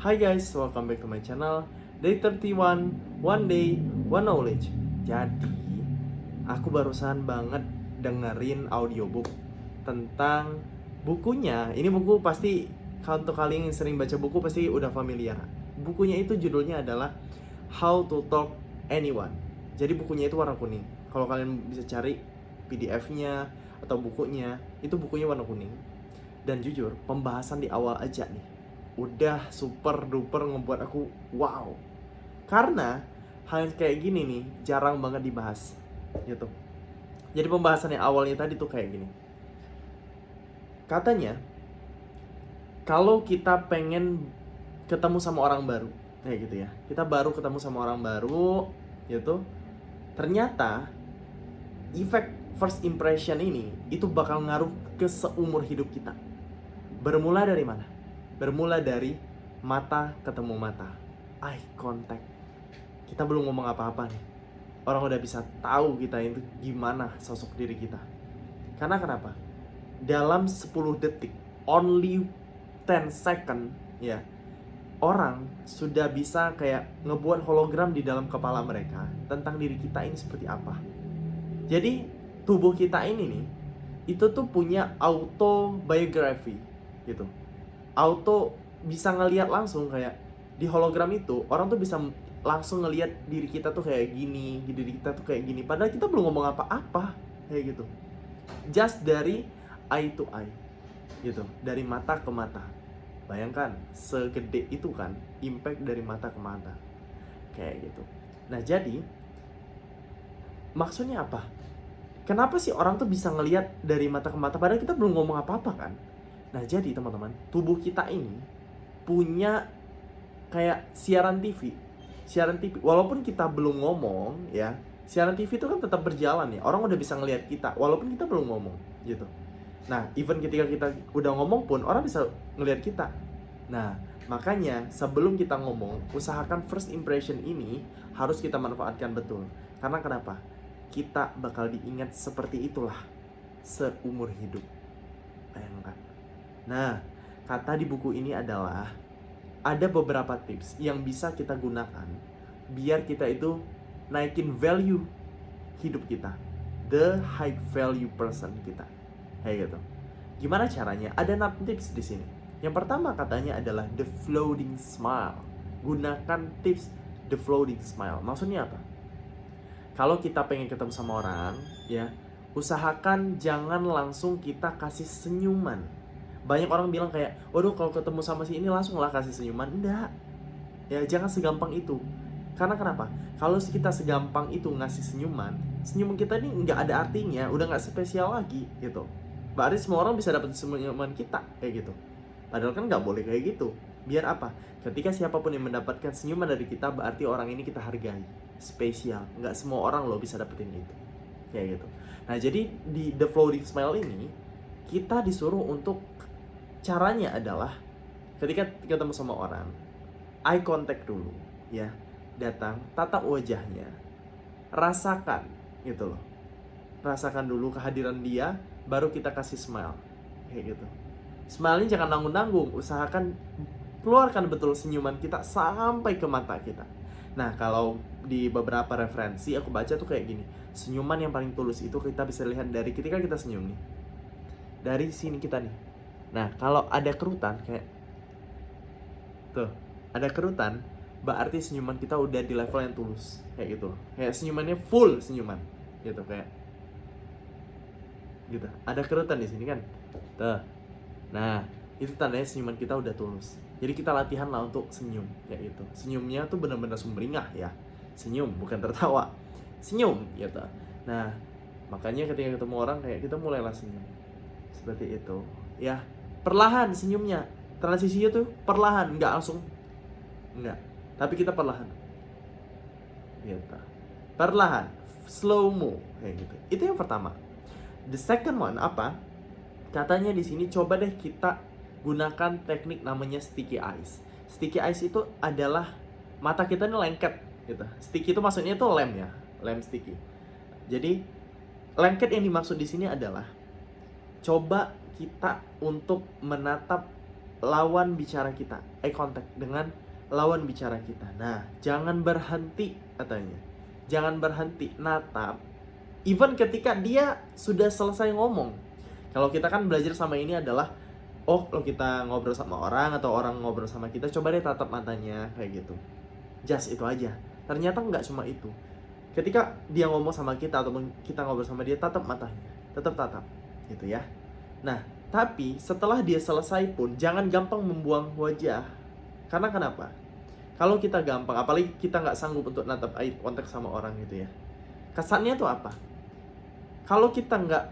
Hi guys, welcome back to my channel Day 31, One Day, One Knowledge. Jadi, aku barusan banget dengerin audiobook tentang bukunya. Ini buku pasti, kalau untuk kalian yang sering baca buku pasti udah familiar. Bukunya itu judulnya adalah How to Talk Anyone. Jadi bukunya itu warna kuning. Kalau kalian bisa cari PDF-nya atau bukunya, itu bukunya warna kuning. Dan jujur, pembahasan di awal aja nih udah super duper ngebuat aku wow. Karena hal yang kayak gini nih jarang banget dibahas gitu. Jadi pembahasan yang awalnya tadi tuh kayak gini. Katanya kalau kita pengen ketemu sama orang baru, kayak gitu ya. Kita baru ketemu sama orang baru gitu. Ternyata efek first impression ini itu bakal ngaruh ke seumur hidup kita. Bermula dari mana? Bermula dari mata ketemu mata, eye contact. Kita belum ngomong apa-apa nih, orang udah bisa tahu kita itu gimana sosok diri kita. Karena kenapa? Dalam 10 detik, only 10 second ya, orang sudah bisa kayak ngebuat hologram di dalam kepala mereka tentang diri kita ini seperti apa. Jadi tubuh kita ini nih, itu tuh punya autobiography gitu. Auto bisa ngelihat langsung kayak di hologram itu orang tuh bisa langsung ngelihat diri kita tuh kayak gini, diri kita tuh kayak gini. Padahal kita belum ngomong apa-apa kayak gitu. Just dari eye to eye gitu, dari mata ke mata. Bayangkan segede itu kan impact dari mata ke mata kayak gitu. Nah jadi maksudnya apa? Kenapa sih orang tuh bisa ngelihat dari mata ke mata padahal kita belum ngomong apa-apa kan? Nah jadi teman-teman, tubuh kita ini punya kayak siaran TV. Siaran TV, walaupun kita belum ngomong ya, siaran TV itu kan tetap berjalan ya. Orang udah bisa ngelihat kita, walaupun kita belum ngomong gitu. Nah, even ketika kita udah ngomong pun, orang bisa ngelihat kita. Nah, makanya sebelum kita ngomong, usahakan first impression ini harus kita manfaatkan betul. Karena kenapa? Kita bakal diingat seperti itulah seumur hidup. Bayangkan. Nah, kata di buku ini adalah ada beberapa tips yang bisa kita gunakan biar kita itu naikin value hidup kita, the high value person kita, kayak gitu. Gimana caranya? Ada 6 tips di sini. Yang pertama katanya adalah the floating smile. Gunakan tips the floating smile. Maksudnya apa? Kalau kita pengen ketemu sama orang, ya, usahakan jangan langsung kita kasih senyuman. Banyak orang bilang kayak, waduh kalau ketemu sama si ini langsung lah kasih senyuman. Enggak. Ya jangan segampang itu. Karena kenapa? Kalau kita segampang itu ngasih senyuman, senyuman kita ini nggak ada artinya, udah nggak spesial lagi gitu. Berarti semua orang bisa dapat senyuman kita kayak gitu. Padahal kan nggak boleh kayak gitu. Biar apa? Ketika siapapun yang mendapatkan senyuman dari kita, berarti orang ini kita hargai. Spesial. Nggak semua orang loh bisa dapetin itu. Kayak gitu. Nah jadi di The Floating Smile ini, kita disuruh untuk caranya adalah ketika ketemu sama orang, eye contact dulu, ya, datang, tatap wajahnya, rasakan, gitu loh, rasakan dulu kehadiran dia, baru kita kasih smile, kayak gitu. Smile-nya jangan nanggung-nanggung, usahakan keluarkan betul senyuman kita sampai ke mata kita. Nah kalau di beberapa referensi aku baca tuh kayak gini, senyuman yang paling tulus itu kita bisa lihat dari ketika kita senyum nih, dari sini kita nih. Nah, kalau ada kerutan kayak tuh, ada kerutan, berarti senyuman kita udah di level yang tulus, kayak gitu. Kayak senyumannya full senyuman, gitu kayak gitu. Ada kerutan di sini kan? Tuh. Nah, itu tandanya senyuman kita udah tulus. Jadi kita latihan lah untuk senyum, kayak gitu. Senyumnya tuh benar-benar sumringah ya. Senyum, bukan tertawa. Senyum, gitu. Nah, makanya ketika ketemu orang kayak kita mulailah senyum. Seperti itu. Ya, perlahan senyumnya, transisinya tuh perlahan, nggak langsung, nggak, tapi kita perlahan, gitu, perlahan, slow mo, kayak gitu. Itu yang pertama. The second one apa? Katanya di sini coba deh kita gunakan teknik namanya sticky eyes. Sticky eyes itu adalah mata kita ini lengket, gitu. Sticky itu maksudnya itu lem ya, lem sticky. Jadi lengket yang dimaksud di sini adalah coba kita untuk menatap lawan bicara kita, eye contact dengan lawan bicara kita. Nah, jangan berhenti katanya. Jangan berhenti natap even ketika dia sudah selesai ngomong. Kalau kita kan belajar sama ini adalah kalau kita ngobrol sama orang atau orang ngobrol sama kita, coba deh tatap matanya kayak gitu. Just itu aja. Ternyata nggak cuma itu. Ketika dia ngomong sama kita ataupun kita ngobrol sama dia, tatap matanya. Tetap tatap gitu ya. Nah, tapi setelah dia selesai pun jangan gampang membuang wajah. Karena kenapa? Kalau kita gampang, apalagi kita nggak sanggup untuk natap eye contact sama orang gitu ya, kesannya tuh apa? Kalau kita nggak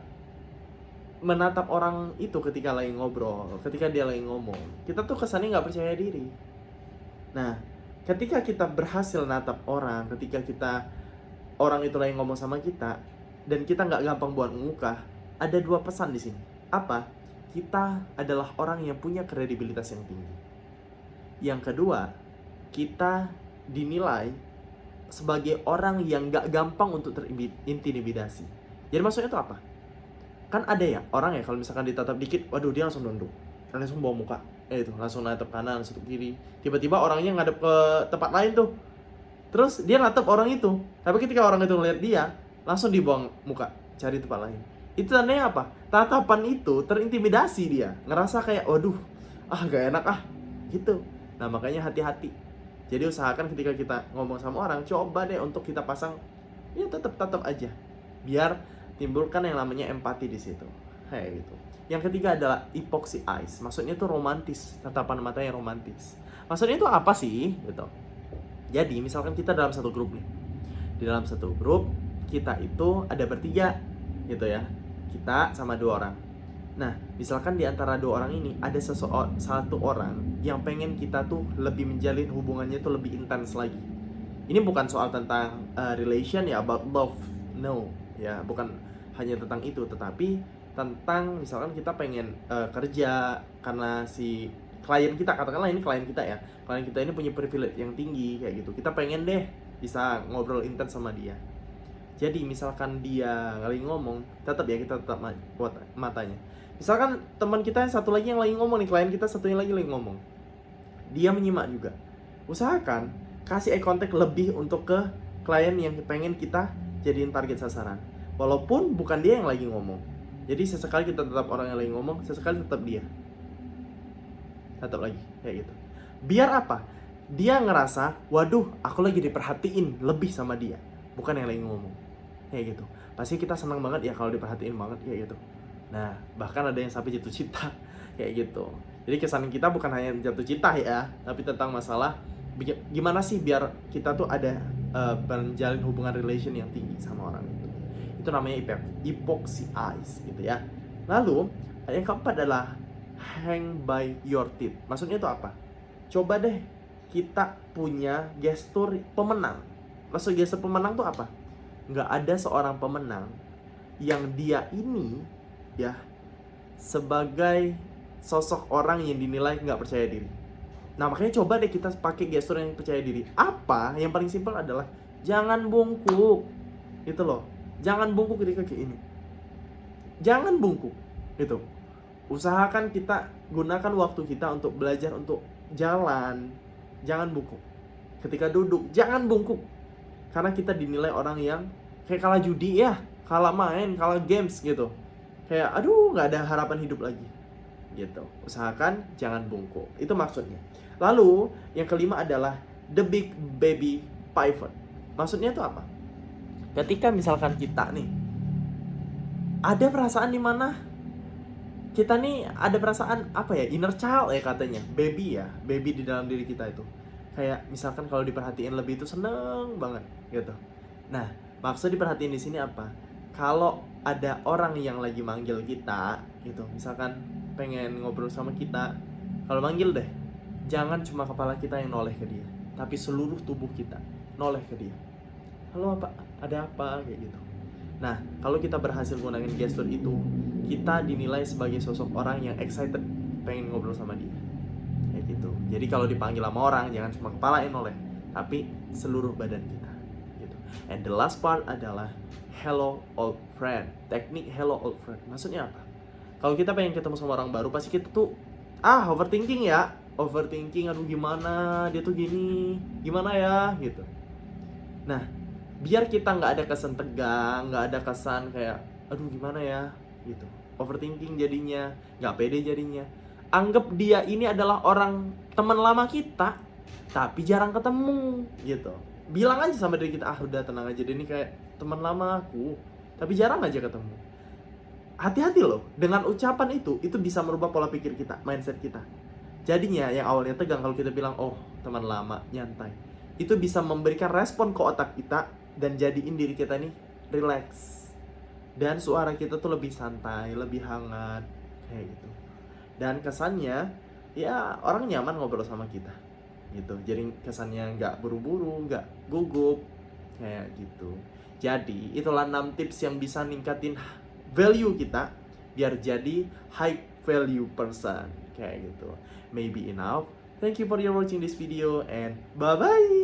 menatap orang itu ketika lagi ngobrol, ketika dia lagi ngomong, kita tuh kesannya nggak percaya diri. Nah, ketika kita berhasil natap orang, ketika orang itu lagi ngomong sama kita, dan kita nggak gampang buat muka, ada 2 pesan di sini. Apa? Kita adalah orang yang punya kredibilitas yang tinggi. Yang kedua, kita dinilai sebagai orang yang nggak gampang untuk terintimidasi. Jadi maksudnya itu apa? Kan ada ya orang ya, kalau misalkan ditatap dikit, waduh dia langsung nunduk, langsung bawa muka, itu langsung natap kanan, natap kiri, tiba-tiba orangnya ngadep ke tempat lain tuh, terus dia natap orang itu, tapi ketika orang itu ngeliat dia, langsung dibuang muka, cari tempat lain. Itu tandanya apa? Tatapan itu terintimidasi, dia ngerasa kayak waduh, gak enak gitu. Nah makanya hati-hati. Jadi usahakan ketika kita ngomong sama orang, coba deh untuk kita pasang, ya tetap tatap aja, biar timbulkan yang namanya empati di situ, kayak gitu. Yang ketiga adalah epoxy eyes, maksudnya itu romantis, tatapan mata yang romantis. Maksudnya itu apa sih? Gitu. Jadi misalkan kita dalam satu grup nih, di dalam satu grup kita itu ada bertiga, gitu ya, kita sama 2 orang. Nah, misalkan di antara 2 orang ini ada satu orang yang pengen kita tuh lebih menjalin hubungannya tuh lebih intens lagi. Ini bukan soal tentang relation ya, about love, no, ya bukan hanya tentang itu, tetapi tentang misalkan kita pengen kerja karena si klien kita, katakanlah ini klien kita ya, klien kita ini punya privilege yang tinggi kayak gitu, kita pengen deh bisa ngobrol intens sama dia. Jadi misalkan dia lagi ngomong, tetap ya kita tetap buat matanya. Misalkan teman kita yang satu lagi yang lagi ngomong nih, klien kita satunya lagi ngomong, dia menyimak juga, usahakan kasih eye contact lebih untuk ke klien yang pengen kita jadiin target sasaran. Walaupun bukan dia yang lagi ngomong. Jadi sesekali kita tetap orang yang lagi ngomong, sesekali tetap dia. Tetap lagi, kayak gitu. Biar apa? Dia ngerasa, waduh, aku lagi diperhatiin lebih sama dia, bukan yang lagi ngomong. Kayak gitu. Pasti kita senang banget ya kalau diperhatiin banget, kayak gitu. Nah, bahkan ada yang sampai jatuh cinta, kayak gitu. Jadi kesan kita bukan hanya jatuh cinta ya, tapi tentang masalah gimana sih biar kita tuh ada menjalin hubungan relation yang tinggi sama orang itu. Itu namanya epoxy eyes gitu ya. Lalu yang keempat adalah hang by your teeth. Maksudnya itu apa? Coba deh kita punya gestur pemenang. Maksud gestur pemenang tuh apa? Nggak ada seorang pemenang yang dia ini ya sebagai sosok orang yang dinilai nggak percaya diri. Nah makanya coba deh kita pakai gestur yang percaya diri. Apa? Yang paling simpel adalah jangan bungkuk. Itu loh. Jangan bungkuk ketika kayak ini. Jangan bungkuk. Gitu. Usahakan kita gunakan waktu kita untuk belajar untuk jalan. Jangan bungkuk. Ketika duduk, jangan bungkuk. Karena kita dinilai orang yang kayak kalah judi ya, kalah main, kalah games gitu. Kayak aduh gak ada harapan hidup lagi. Gitu. Usahakan jangan bungkuk. Itu maksudnya. Lalu yang kelima adalah the big baby pivot. Maksudnya itu apa? Ketika misalkan kita nih ada perasaan di mana kita nih ada perasaan apa ya, inner child ya katanya, baby ya, baby di dalam diri kita itu. Kayak misalkan kalau diperhatiin lebih itu seneng banget gitu. Nah, maksud diperhatiin di sini apa? Kalau ada orang yang lagi manggil kita gitu, misalkan pengen ngobrol sama kita, kalau manggil deh, jangan cuma kepala kita yang noleh ke dia, tapi seluruh tubuh kita noleh ke dia. Halo apa? Ada apa? Kayak gitu. Nah, kalau kita berhasil gunakan gestur itu, kita dinilai sebagai sosok orang yang excited pengen ngobrol sama dia. Kayak gitu. Jadi kalau dipanggil sama orang, jangan cuma kepala yang noleh, tapi seluruh badan kita. Gitu. And the last part adalah hello old friend. Teknik hello old friend. Maksudnya apa? Kalau kita pengen ketemu sama orang baru, pasti kita tuh overthinking ya, overthinking, aduh gimana dia tuh gini, gimana ya gitu. Nah, biar kita nggak ada kesan tegang, nggak ada kesan kayak aduh gimana ya gitu, overthinking jadinya, nggak pede jadinya. Anggap dia ini adalah orang teman lama kita, tapi jarang ketemu gitu. Bilang aja sama diri kita, udah tenang aja, dia ini kayak teman lama aku, tapi jarang aja ketemu. Hati-hati loh, dengan ucapan itu bisa merubah pola pikir kita, mindset kita. Jadinya yang awalnya tegang, kalau kita bilang, oh teman lama, nyantai, itu bisa memberikan respon ke otak kita dan jadiin diri kita nih relax. Dan suara kita tuh lebih santai, lebih hangat, kayak gitu. Dan kesannya, ya orang nyaman ngobrol sama kita, gitu. Jadi kesannya nggak buru-buru, nggak gugup, kayak gitu. Jadi itulah 6 tips yang bisa ningkatin value kita biar jadi high value person, kayak gitu. Maybe enough. Thank you for your watching this video and bye bye.